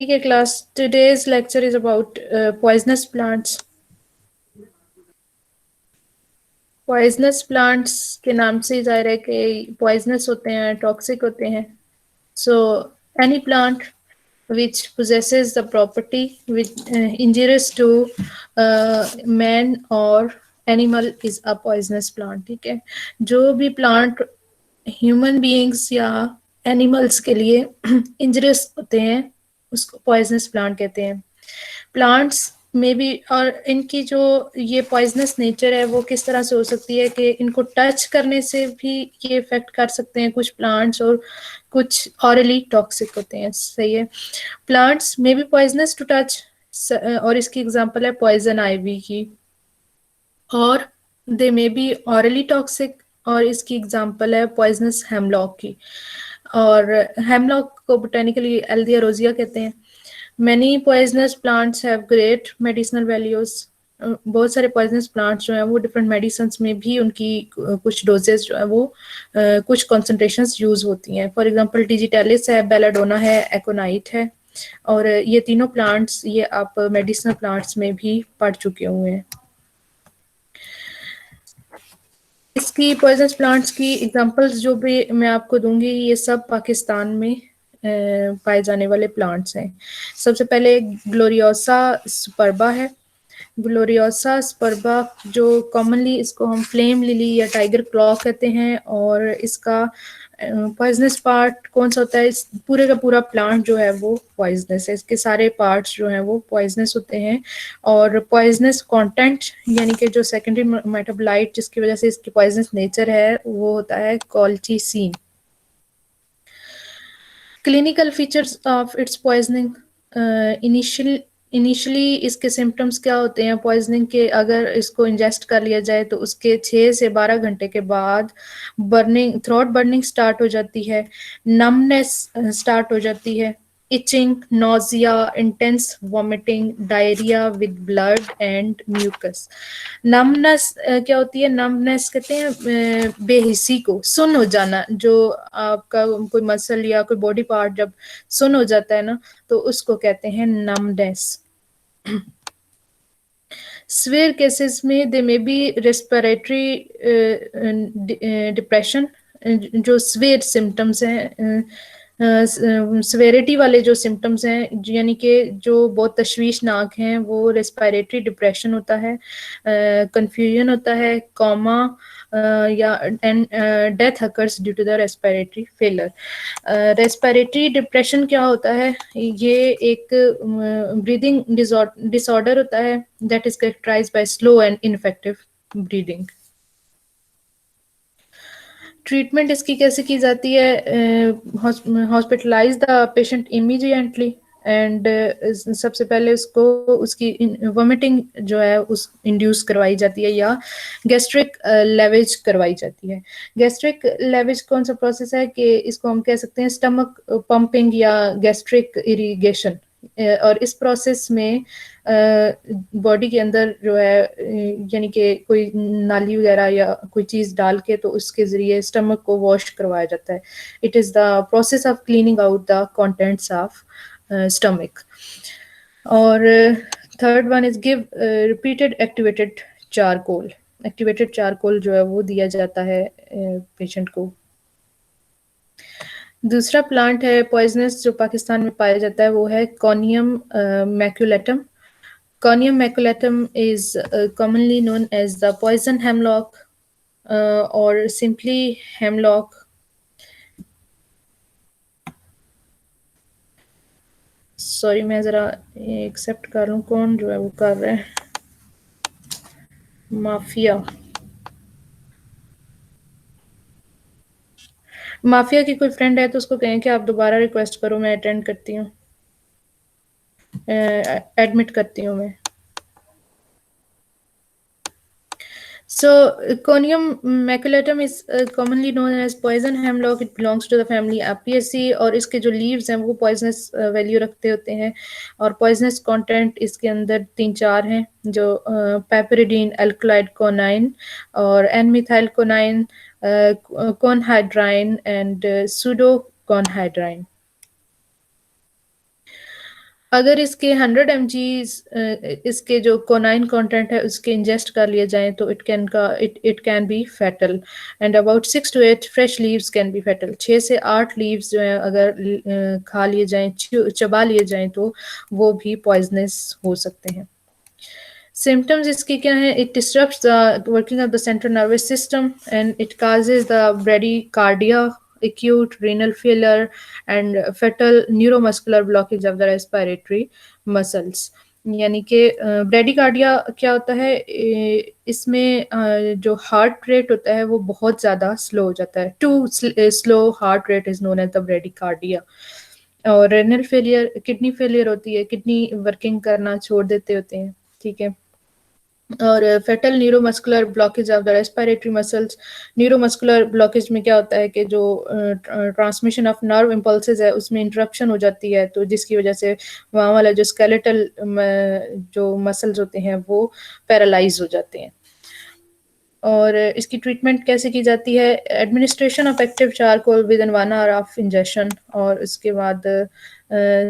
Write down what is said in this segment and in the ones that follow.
ठीक है class, today's lecture is about poisonous plants. Poisonous plants के नाम से जाहिर है कि पॉइजनस होते हैं, टॉक्सिक होते हैं. So any plant which possesses the property which injurious to man or animal is a poisonous plant. ठीक है, जो भी प्लांट ह्यूमन बीइंग्स या एनिमल्स के लिए इंजरियस होते हैं उसको पॉइजनस प्लांट कहते हैं. प्लांट्स में भी, और इनकी जो ये पॉइजनस नेचर है वो किस तरह से हो सकती है कि इनको टच करने से भी ये इफेक्ट कर सकते हैं कुछ प्लांट्स, और कुछ ऑरली टॉक्सिक होते हैं. सही है, प्लांट्स में भी पॉइजनस टू टच, और इसकी एग्जांपल है पॉइजन आइवी की. और दे मे बी ऑरली टॉक्सिक, और इसकी एग्जांपल है पॉइजनस हेमलॉक की. और हेमलॉक को बोटेनिकली एल्दिया रोजिया कहते हैं. Many poisonous plants have great medicinal values. बहुत सारे पॉइजनस प्लांट्स जो हैं वो डिफरेंट मेडिसिन में भी उनकी कुछ डोजेज जो है वो कुछ कॉन्सेंट्रेशंस यूज होती हैं. फॉर एग्जांपल डिजिटालिस है, बेलाडोना है, एकोनाइट है, और ये तीनों प्लांट्स ये आप मेडिसिनल प्लांट्स में भी पढ़ चुके हुए हैं. इसकी पॉइजनस प्लांट्स की एग्जांपल्स जो भी मैं आपको दूंगी ये सब पाकिस्तान में पाए जाने वाले प्लांट्स हैं. सबसे पहले ग्लोरियोसा सुपर्बा है. ग्लोरियोसा सुपर्बा जो कॉमनली इसको हम फ्लेम लिली या टाइगर क्लॉ कहते हैं, और इसका पॉइजनस पार्ट कौन सा होता है, इस पूरे का पूरा प्लांट जो है वो पॉइजनस है. इसके सारे पार्ट्स जो हैं वो पॉइजनस होते हैं. और पॉइजनस कंटेंट यानी कि जो सेकेंडरी मेटाबोलाइट जिसकी वजह से इसकी पॉइजनस नेचर है वो होता है colchicine. Clinical features of its poisoning. Initially इसके सिम्टम्स क्या होते हैं पॉइजनिंग के, अगर इसको इंजेस्ट कर लिया जाए तो उसके 6 से 12 घंटे के बाद बर्निंग, थ्रोट बर्निंग स्टार्ट हो जाती है, नमनेस स्टार्ट हो जाती है, itching, nausea, intense vomiting, diarrhoea with blood and mucus. Numbness क्या होती है, नमनेस कहते हैं बेहिसी को, सुन हो जाना. जो आपका कोई मसल या कोई बॉडी पार्ट जब सुन हो जाता है ना तो उसको कहते हैं नमनेस. सिवियर केसेस में दे मे बी रेस्पिरेटरी डिप्रेशन. जो सिवियर सिम्टम्स हैं, सिवेरिटी वाले जो सिम्टम्स हैं यानी कि जो बहुत तशवीशनाक हैं वो रेस्पिरेटरी डिप्रेशन होता है, कंफ्यूजन होता है, कोमा, या death occurs due to the respiratory failure. Respiratory depression क्या होता है, ये एक ब्रीदिंग डिसऑर्डर होता है that is characterised by slow and ineffective breathing. Treatment इसकी कैसे की जाती है, hospitalise the patient immediately, and सबसे पहले उसको उसकी वॉमिटिंग जो है उस इंड्यूस करवाई जाती है, या गैस्ट्रिक लेवेज करवाई जाती है. गैस्ट्रिक लेवेज कौन सा प्रोसेस है कि इसको हम कह सकते हैं स्टमक पंपिंग या गैस्ट्रिक इरिगेशन. और इस प्रोसेस में बॉडी के अंदर जो है यानी कि कोई नाली वगैरह या कोई चीज़ डाल के तो उसके ज़रिए स्टमक को वॉश करवाया जाता है. It is the process of cleaning out the contents of stomach. और third one is give repeated activated charcoal. Activated charcoal जो है वो दिया जाता है पेशेंट को. दूसरा प्लांट है पॉइजनस जो पाकिस्तान में पाया जाता है वो है कॉनियम मैक्यूलेटम. Conium maculatum is commonly known as the poison hemlock or simply hemlock. Sorry मैं ज़रा एक्सेप्ट कर लूँ कौन जो है वो कर रहा है. माफिया. माफिया की कोई फ्रेंड है तो उसको कहें कि आप दोबारा रिक्वेस्ट करो, मैं अटेंड करती हूँ, एडमिट करती हूँ मैं. So, Conium maculatum is commonly known as poison hemlock. It belongs to the family Apiaceae और इसके जो leaves हैं वो poisonous value रखते होते हैं. और poisonous content इसके अंदर 3-4 हैं जो piperidine, alkaloid conine और N-methylconine, conhydrine and pseudoconhydrine. अगर इसके 100 mg इसके जो कोनाइन कंटेंट है उसके इंजेस्ट कर लिए जाएं तो it can be fatal, and about 6 to 8 fresh leaves can be fatal. 6 से 8 लीव्स जो है अगर खा लिए जाएं, चबा लिए जाएं तो वो भी पॉइजनस हो सकते हैं। सिम्टम्स इसके क्या हैं? It disturbs the working of the central nervous system and it causes the bradycardia, acute renal failure and fetal neuromuscular blockage of the respiratory muscles। यानी कि ब्रेडिकार्डिया क्या होता है? इसमें जो हार्ट रेट होता है वो बहुत ज़्यादा स्लो हो जाता है। Too slow heart rate is known as the bradycardia. और रेनल फेलियर, किडनी फेलियर होती है, किडनी वर्किंग करना छोड़ देते होते हैं, ठीक है। और fatal neuromuscular blockage of the respiratory muscles. Neuromuscular blockage में क्या होता है कि जो ट्रांसमिशन ऑफ नर्व इम्पल्सेस है उसमें इंटरप्शन हो जाती है, तो जिसकी वजह से वहाँ वाला जो स्केलेटल जो मसल्स होते हैं वो पैरालाइज हो जाते हैं। और इसकी ट्रीटमेंट कैसे की जाती है? Administration of active charcoal with in 1 hour of injection, और उसके बाद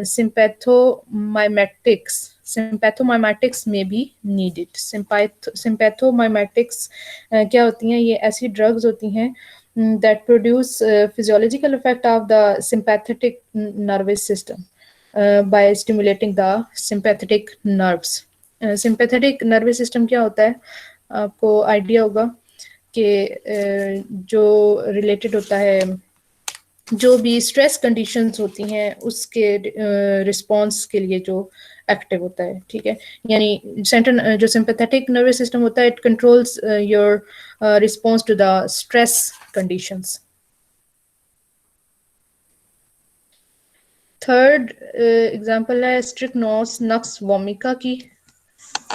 सिंपैथोमाइमेटिक्स में भी नीडेड। सिंपैथोमाइमेटिक्स क्या होती हैं? ये ऐसी ड्रग्स होती हैं that produce physiological effect of the sympathetic nervous system by stimulating the sympathetic nerves। sympathetic nervous system क्या होता है? आपको आइडिया होगा कि जो रिलेटेड होता है, जो भी स्ट्रेस कंडीशंस होती हैं उसके रिस्पांस के लिए जो एक्टिव होता है, ठीक है। यानी सेंट्रल जो सिंपैथेटिक नर्वस सिस्टम होता है, it controls your response to the stress conditions. Third example है स्ट्रिक्नोस नक्स वोमिका की।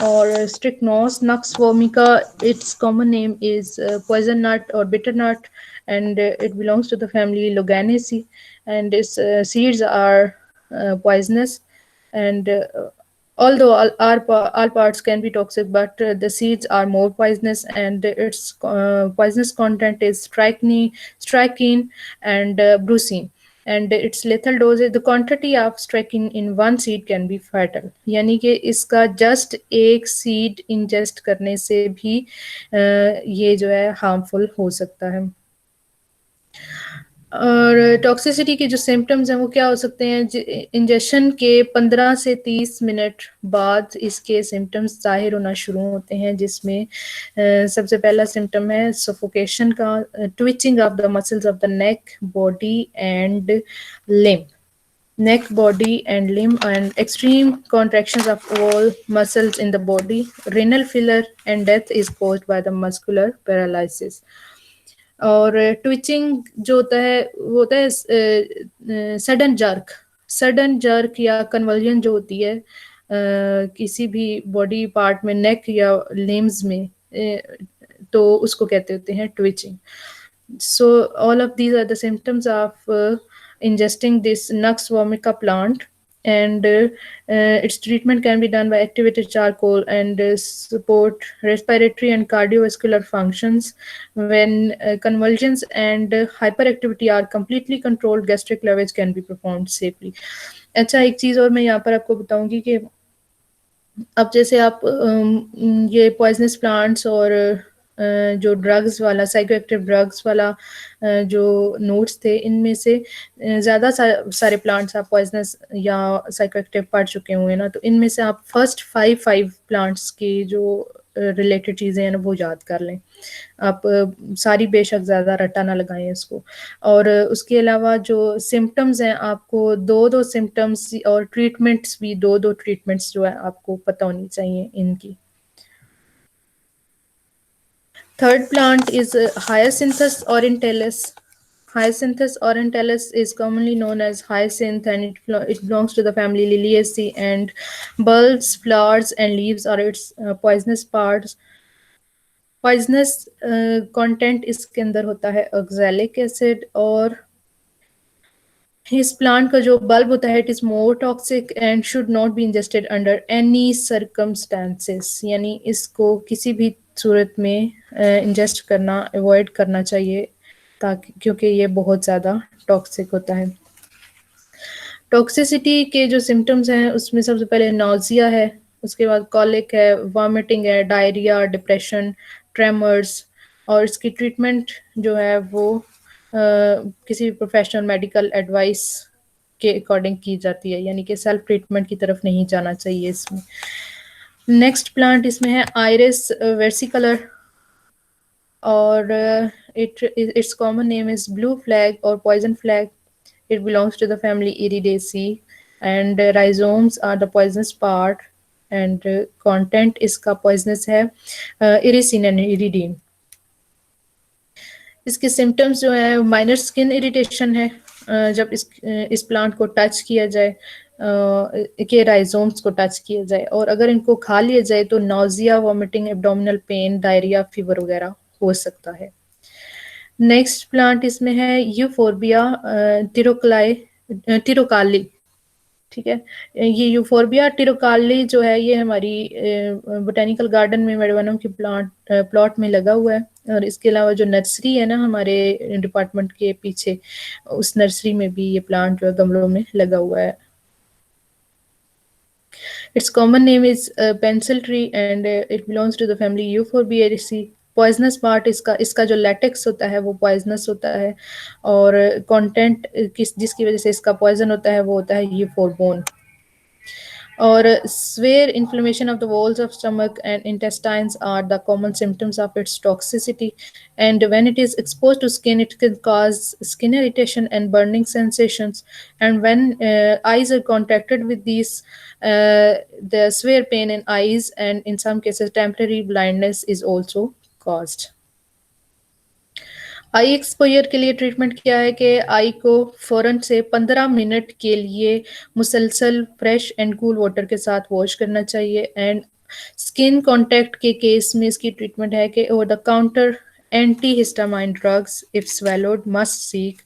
और strychnos nux vomica, its common name is poison nut or bitter nut, and it belongs to the family Loganaceae, and its seeds are poisonous, and although all parts can be toxic, but the seeds are more poisonous, and its poisonous content is strychnine and brucine, and its lethal dose is the quantity of strychnine in one seed can be fatal। यानी कि इसका just एक seed ingest करने से भी ये जो है हार्मफुल हो सकता है। और टॉक्सिसिटी के जो सिम्टम्स हैं वो क्या हो सकते हैं? इंजेक्शन के 15 से 30 मिनट बाद इसके सिम्टम्स जाहिर होना शुरू होते हैं, जिसमें सबसे पहला सिम्टम है सफोकेशन का, twitching of the muscles of the neck, body and limb, neck, body, and limb, and extreme contractions of all muscles in the body. Renal failure and death is caused by the muscular paralysis। और twitching जो होता है वो होता है sudden jerk या conversion जो होती है किसी भी बॉडी पार्ट में, नेक या लिम्स में, तो उसको कहते होते हैं twitching. So all of these are the symptoms of ingesting this Nux vomica plant, and its treatment can be done by activated charcoal and support respiratory and cardiovascular functions. When convulsions and hyperactivity are completely controlled, gastric lavage can be performed safely। अच्छा, एक चीज़ और मैं यहाँ पर आपको बताऊंगी कि अब जैसे आप ये पॉइजनस प्लांट्स और जो ड्रग्स वाला, साइकोएक्टिव ड्रग्स वाला जो नोट्स थे, इनमें से ज़्यादा सारे प्लांट्स आप पॉइजनस या साइकोएक्टिव पढ़ चुके होंगे ना, तो इनमें से आप फर्स्ट फाइव प्लांट्स की जो रिलेटेड चीज़ें हैं ना वो याद कर लें। आप सारी बेशक ज़्यादा रट्टा ना लगाएं इसको। और उसके अलावा जो सिम्टम्स हैं, आपको दो सिम्टम्स और ट्रीटमेंट्स भी, दो ट्रीटमेंट्स जो है आपको पता होनी चाहिए इनकी। Third plant is Hyacinthus orientalis. Hyacinthus orientalis is commonly known as hyacinth, and it belongs to the family Liliaceae, and bulbs, flowers, and leaves are its poisonous parts। Poisonous content इसके अंदर होता है ऑक्सैलिक एसिड, और इस plant का जो bulb होता है it is more toxic and should not be ingested under any circumstances. यानी इसको किसी भी सूरत में इंजेस्ट करना अवॉइड करना चाहिए, ताकि क्योंकि ये बहुत ज़्यादा टॉक्सिक होता है। टॉक्सिसिटी के जो सिम्टम्स हैं उसमें सबसे पहले नौजिया है, उसके बाद कॉलिक है, वॉमिटिंग है, डायरिया, डिप्रेशन, ट्रेमर्स, और इसकी ट्रीटमेंट जो है वो किसी भी प्रोफेशनल मेडिकल एडवाइस के अकॉर्डिंग की जाती है, यानी कि सेल्फ ट्रीटमेंट की तरफ नहीं जाना चाहिए इसमें। नेक्स्ट प्लांट इसमें है आयरिस वेर्सिकलर, और its common name is blue flag or poison flag. It belongs to the family Iridaceae, and rhizomes are the poisonous part, and content इसका poisonous है, इरिसिन एंड इरिडीन। इसके सिम्टम्स जो है माइनर स्किन इरिटेशन है, जब इस प्लांट को टच किया जाए, के राइजोम्स को टच किया जाए, और अगर इनको खा लिया जाए तो nausea, vomiting, abdominal pain, diarrhoea, fever वगैरह हो सकता है। नेक्स्ट प्लांट इसमें है यूफोर्बिया टिरोकाली, ठीक है। ये यूफोर्बिया टिरोकाली जो है ये हमारी बोटेनिकल गार्डन में मेडवानम की प्लॉट में लगा हुआ है, और इसके अलावा जो नर्सरी है ना हमारे डिपार्टमेंट के पीछे, उस नर्सरी में भी ये प्लांट जो है गमलों में लगा हुआ है। Its common name is pencil tree, and it belongs to the family Euphorbiaceae. Poisonous part इसका जो लैटेक्स होता है वो पॉइजनस होता है, और कंटेंट जिसकी वजह से इसका पॉइजन होता है वो होता है यूफोरबोन। और severe inflammation of the walls of stomach and intestines are the common symptoms of its toxicity, and when it is exposed to skin it can cause skin irritation and burning sensations, and when eyes are contacted with these, the severe pain in eyes, and in some cases temporary blindness is also caused. I exposure के लिए treatment क्या है कि आई को फ़ौरन से 15 minute के लिए मुसलसल फ्रेश एंड कूल वाटर के साथ वॉश करना चाहिए, एंड स्किन कांटेक्ट के केस में इसकी ट्रीटमेंट है कि over the counter anti histamine drugs if swallowed must seek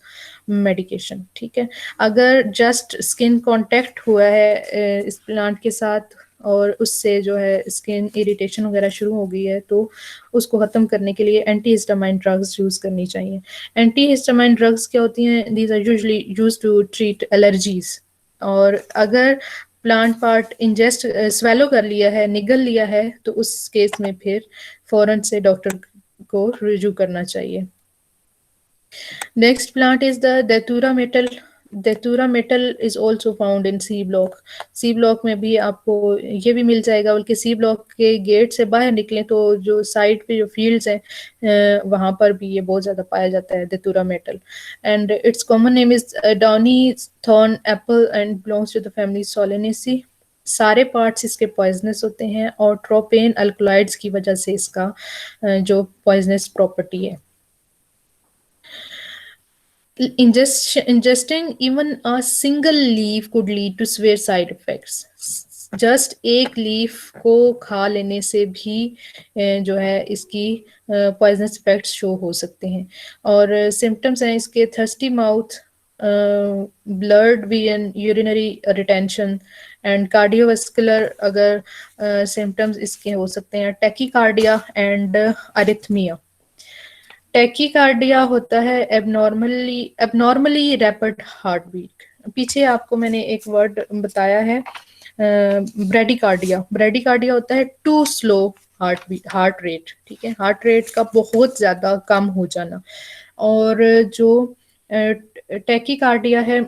medication, ठीक है। अगर जस्ट स्किन कांटेक्ट हुआ है इस प्लांट के साथ और उससे जो है स्किन इरिटेशन वगैरह शुरू हो गई है तो उसको ख़त्म करने के लिए एंटी हिस्टामाइन ड्रग्स यूज़ करनी चाहिए। एंटी हिस्टामाइन ड्रग्स क्या होती हैं? These are usually used to treat allergies, और अगर प्लांट पार्ट इंजेस्ट स्वेलो कर लिया है, निगल लिया है, तो उस केस में फिर फ़ौरन से डॉक्टर को रुजू करना चाहिए। Next plant is the Datura metal. Datura metal is also found in C block. C block में भी आपको ये भी मिल जाएगा, बल्कि C block के गेट से बाहर निकलें तो जो साइड पे जो फील्ड्स हैं वहाँ पर भी ये बहुत ज़्यादा पाया जाता है Datura metal. And its common name is Downy thorn apple and belongs to the family Solanaceae. सारे पार्ट्स इसके पॉइजनस होते हैं, और ट्रोपेन अल्कलॉइड्स की वजह से इसका जो पॉइजनस प्रॉपर्टी है। Ingesting even a single leaf could lead to severe side effects. Just एक लीफ को खा लेने से भी जो है इसकी पॉइजनस इफेक्ट्स शो हो सकते हैं, और सिम्टम्स हैं इसके thirsty mouth, blood vision, urinary retention and cardiovascular अगर सिम्टम्स इसके हो सकते हैं, टैकीकार्डिया एंड अरिथमिया। टैकीकार्डिया होता है एबनॉर्मली रैपिड हार्ट बीट। पीछे आपको मैंने एक वर्ड बताया है ब्रेडिकार्डिया। ब्रेडिकार्डिया होता है टू स्लो हार्ट रेट, ठीक है, हार्ट रेट का बहुत ज्यादा कम हो जाना। और जो टैकीकार्डिया है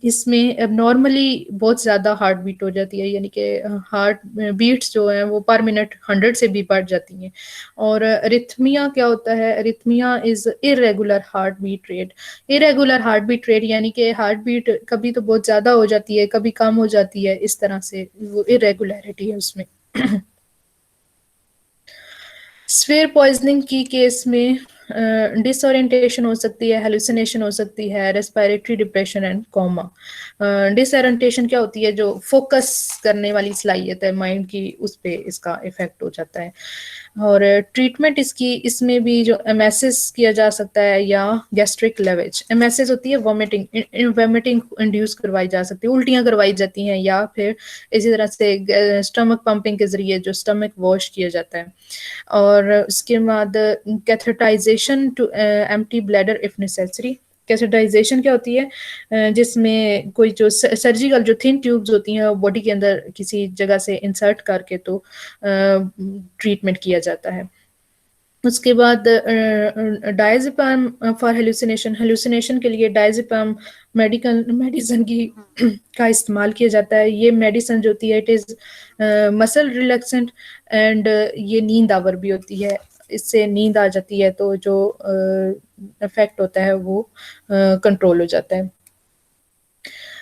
इसमें एबनॉर्मली बहुत ज़्यादा हार्ट बीट हो जाती है, यानी कि हार्ट बीट्स जो हैं वो पर मिनट 100 से भी बढ़ जाती हैं। और अरिथमिया क्या होता है? Arrhythmia is irregular heart beat rate. Irregular heart beat rate यानी कि हार्ट बीट कभी तो बहुत ज़्यादा हो जाती है, कभी कम हो जाती है, इस तरह से वो इरेगुलरिटी है उसमें। स्फेयर पॉइजनिंग की केस में डिसओरिएंटेशन हो सकती है, हेलुसिनेशन हो सकती है, respiratory depression and coma. Disorientation क्या होती है? जो फोकस करने वाली सलाहियत है माइंड की, उस पे इसका इफेक्ट हो जाता है। और ट्रीटमेंट इसमें भी जो एमएसएस किया जा सकता है या गैस्ट्रिक लेवेज। एमएसएस होती है वॉमिटिंग इंड्यूस करवाई जा सकती है, उल्टियाँ करवाई जाती हैं, या फिर इसी तरह से स्टमक पंपिंग के जरिए जो स्टमक वॉश किया जाता है। और उसके बाद catheterisation to empty bladder if necessary. Catheterisation क्या होती है, जिसमें कोई जो सर्जिकल जो थिन ट्यूब्स होती हैं बॉडी के अंदर किसी जगह से इंसर्ट करके तो ट्रीटमेंट किया जाता है। उसके बाद डायज़ेपाम फॉर हेलुसिनेशन, हेलुसिनेशन के लिए डायज़ेपाम मेडिसिन की का इस्तेमाल किया जाता है। ये मेडिसिन जो होती है it is muscle relaxant and ये नींद आवर भी होती है, इससे नींद आ जाती है तो जो इफेक्ट होता है वो कंट्रोल हो जाता है।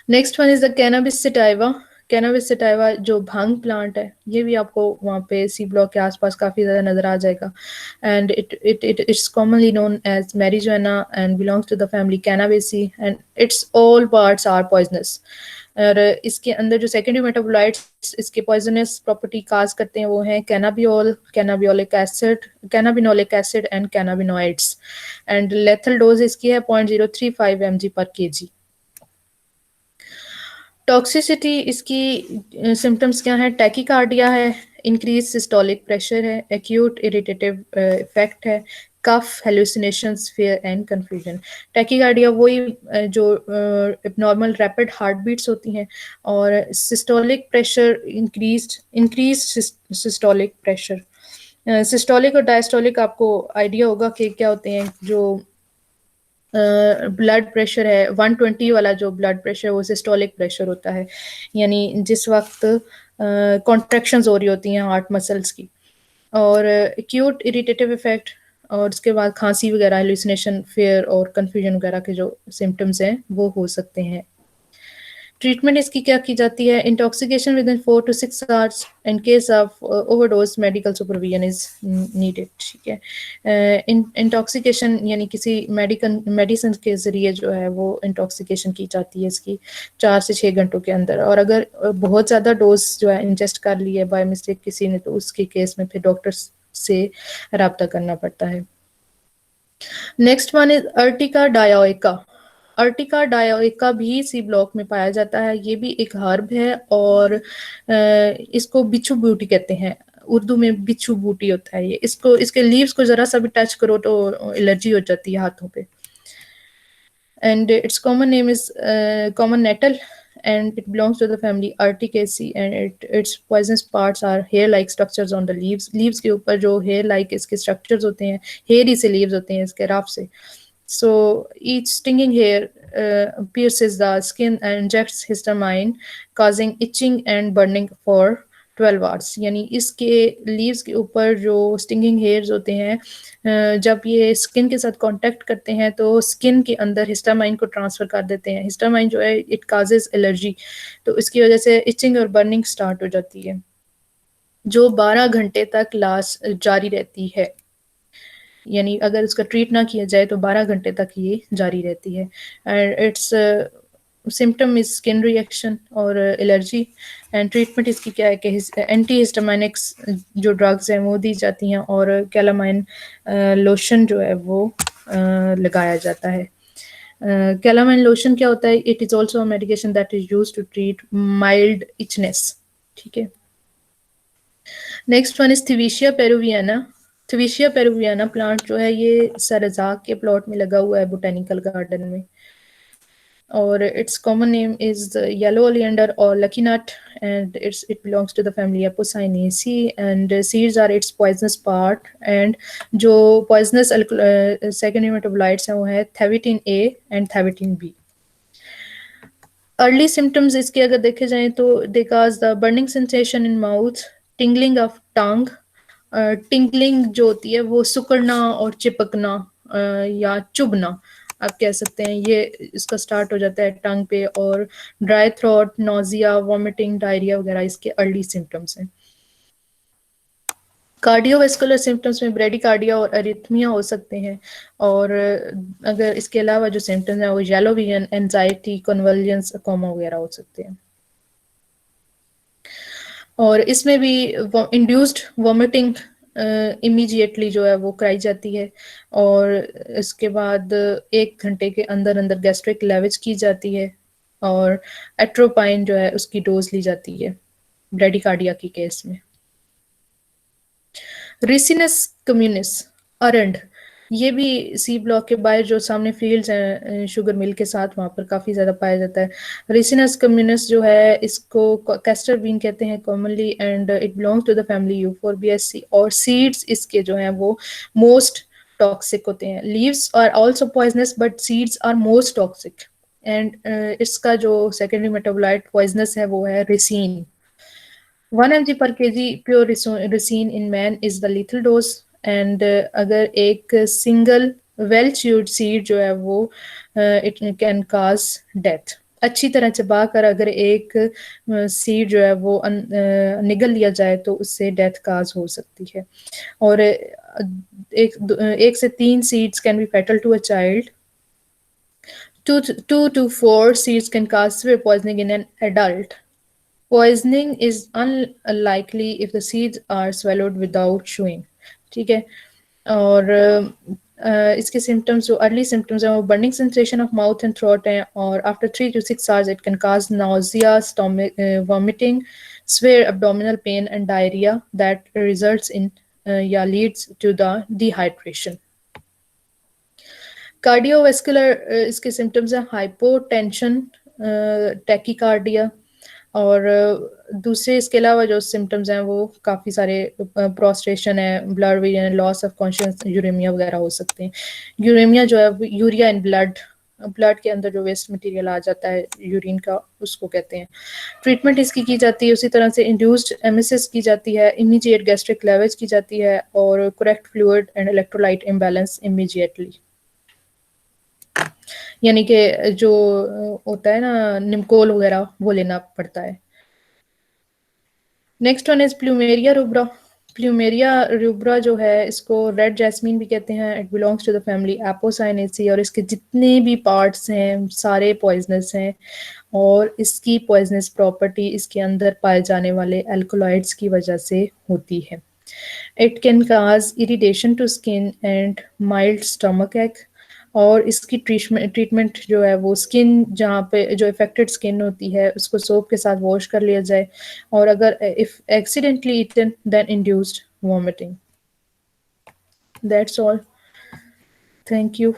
Next one is the cannabis sativa. Cannabis sativa जो भांग प्लांट है, ये भी आपको वहाँ पे सी ब्लॉक के आसपास काफ़ी ज़्यादा नज़र आ जाएगा। And it's commonly known as marijuana and belongs to the family cannabaceae and its all parts are poisonous. और इसके अंदर जो सेकेंडरी मेटाबोलाइट्स इसके पॉइजनस प्रॉपर्टी काज करते हैं वो हैं cannabiol, cannabiolic acid, cannabinolic acid and cannabinoids. And lethal dose इसकी है 0.035 mg पर kg। टॉक्सिसिटी इसकी सिम्टम्स क्या है? टैकीकार्डिया है, इंक्रीज सिस्टोलिक प्रेशर है, एक्यूट इरिटेटिव इफेक्ट है, cough, hallucinations, fear and confusion. Tachycardia वही जो नॉर्मल रैपिड हार्ट बीट्स होती हैं, और systolic pressure increase systolic pressure. Systolic और डायस्टोलिक आपको आइडिया होगा कि क्या होते हैं। जो ब्लड प्रेशर है 120 वाला, जो ब्लड प्रेशर वो सिस्टोलिक प्रेशर होता है, यानी जिस वक्त कॉन्ट्रैक्शंस हो रही होती हैं हार्ट मसल्स की। और एक्यूट इरिटेटिव इफेक्ट, और उसके बाद खांसी वगैरह, हेलुसिनेशन, फियर और कंफ्यूजन वगैरह के जो सिम्टम्स हैं वो हो सकते हैं। ट्रीटमेंट इसकी क्या की जाती है? Intoxication with in 4 to 6 hours, in case of overdose medical supervision is needed. ठीक है, इंटॉक्सिकेशन यानी किसी मेडिसिन के जरिए जो है वो इंटॉक्सिकेशन की जाती है इसकी 4 से 6 घंटों के अंदर। और अगर बहुत ज़्यादा डोज जो है इंजेस्ट कर ली है बाय मिस्टेक किसी ने, तो उसके केस में फिर डॉक्टर से रब्ता करना पड़ता है। Next one is urtica dioica. Urtica dioica भी सी ब्लॉक में पाया जाता है। ये भी एक हर्ब है और इसको बिच्छू बूटी कहते हैं। उर्दू में बिच्छू बूटी होता है ये। इसको इसके लीव्स को जरा सा भी टच करो तो एलर्जी हो जाती है हाथों पे। And its common name is common nettle, and it belongs to the family Urticaceae, and its poisonous parts are hair-like structures on the leaves. Leaves के ऊपर जो hair-like इसके structures होते हैं, hairy से leaves होते हैं इसके रफ से। So each stinging hair pierces the skin and injects histamine, causing itching and burning for 12 hours. यानी इसके लीव्स के ऊपर जो स्टिंगिंग हेयर्स होते हैं, जब ये स्किन के साथ कांटेक्ट करते हैं तो स्किन के अंदर हिस्टामाइन को ट्रांसफर कर देते हैं। हिस्टामाइन जो है इट काजेज एलर्जी, तो इसकी वजह से इचिंग और बर्निंग स्टार्ट हो जाती है, जो 12 घंटे तक लास्ट जारी रहती है। यानी अगर उसका ट्रीट ना किया जाए तो 12 घंटे तक ये जारी रहती है। And it's symptom is skin reaction और एलर्जी। एंड ट्रीटमेंट इसकी क्या है कि एंटी हिस्टामाइनिक्स जो ड्रग्स हैं वो दी जाती हैं, और कैलामाइन लोशन जो है वो लगाया जाता है। कैलामाइन लोशन क्या होता है? It is also medication that is use to treat mild itchness. ठीक है। Next one is thevetia peruviana. Thevetia peruviana plant जो है ये सरजाक के प्लॉट में लगा हुआ है बोटेनिकल गार्डन में, और its common name is the yellow oleander or lucky nut, and it belongs to the family Apocynaceae, and seeds are its poisonous part, and जो poisonous secondary metabolites हैं वो है thevitine A and thevitine B। Early symptoms इसके अगर देखे जाएं तो they cause the burning sensation in mouth, tingling of tongue. Tingling जो होती है वो सुकड़ना और चिपकना या चुभना आप कह सकते हैं, ये इसका स्टार्ट हो जाता है टंग पे। और dry throat, nausea, vomiting, diarrhoea वगैरह इसके अर्ली सिम्टम्स हैं। कार्डियोवैस्कुलर सिम्टम्स में ब्रेडिकार्डिया और अरिथमिया हो सकते हैं, और अगर इसके अलावा जो सिम्टम्स हैं वो येलो विजन, एंजाइटी, कन्वल्जेंस, कोमा वगैरह हो सकते हैं। और इसमें भी इंड्यूस्ड वॉमिटिंग इमीडिएटली जो है वो कराई जाती है, और इसके बाद 1 घंटे के अंदर अंदर गैस्ट्रिक लेविज की जाती है, और एट्रोपाइन जो है उसकी डोज ली जाती है ब्रेडिकार्डिया की केस में। रिसिनस कम्युनिस, अरंड। ये भी सी ब्लॉक के बाहर जो सामने फील्ड्स हैं शुगर मिल के साथ, वहाँ पर काफ़ी ज़्यादा पाया जाता है। रिसिनस कम्युनस जो है इसको कैस्टर बीन कहते हैं commonly, and it belongs to the family euphorbiaceae, और सीड्स इसके जो हैं वो मोस्ट टॉक्सिक होते हैं। Leaves are also poisonous but seeds are most toxic, and इसका जो सेकेंडरी मेटाबोलाइट पॉइजनस है वो है ricin. 1 mg per kg pure ricin in man is the lethal dose, and अगर एक सिंगल वेल च्यूड सीड जो है वो इट कैन काज डेथ। अच्छी तरह चबा कर अगर एक सीड जो है वो निगल लिया जाए तो उससे डेथ काज हो सकती है। और एक से 3 seeds can be fatal to a child. 2 to 4 seeds can cause severe poisoning in an adult. Poisoning is unlikely if the seeds are swallowed without chewing. ठीक है। और इसके सिम्टम्स जो अर्ली सिम्टम्स हैं वो burning sensation of mouth and throat हैं, और after 3 to 6 hours it can cause nausea, stomach vomiting, severe abdominal pain and diarrhea that results in या leads to the dehydration. Cardiovascular इसके symptoms हैं hypotension, tachycardia, और दूसरे इसके अलावा जो सिम्टम्स हैं वो काफ़ी सारे प्रोस्ट्रेशन है, blood vision, loss of conscious, uraemia वगैरह हो सकते हैं। यूरेमिया जो है यूरिया इन ब्लड, ब्लड के अंदर जो वेस्ट मटेरियल आ जाता है यूरिन का, उसको कहते हैं। ट्रीटमेंट इसकी की जाती है उसी तरह से इंड्यूस्ड एमिसिस की जाती है, इमीडिएट गैस्ट्रिक लेवेज की जाती है, और correct fluid and electrolyte imbalance immediately. यानी कि जो होता है ना निमकोल वगैरह वो लेना पड़ता है। Next one is plumeria rubra. Plumeria rubra जो है इसको रेड जैस्मीन भी कहते हैं। It belongs to the family apocynaceae, और इसके जितने भी पार्ट्स हैं सारे पॉइजनस हैं, और इसकी पॉइजनस प्रॉपर्टी इसके अंदर पाए जाने वाले एल्कोलॉइड्स की वजह से होती है। It can cause irritation to skin and mild stomach ache, और इसकी ट्रीटमेंट जो है वो स्किन जहाँ पे जो इफेक्टेड स्किन होती है उसको सोप के साथ वॉश कर लिया जाए, और अगर if accidentally eaten then induced vomiting. That's all, thank you.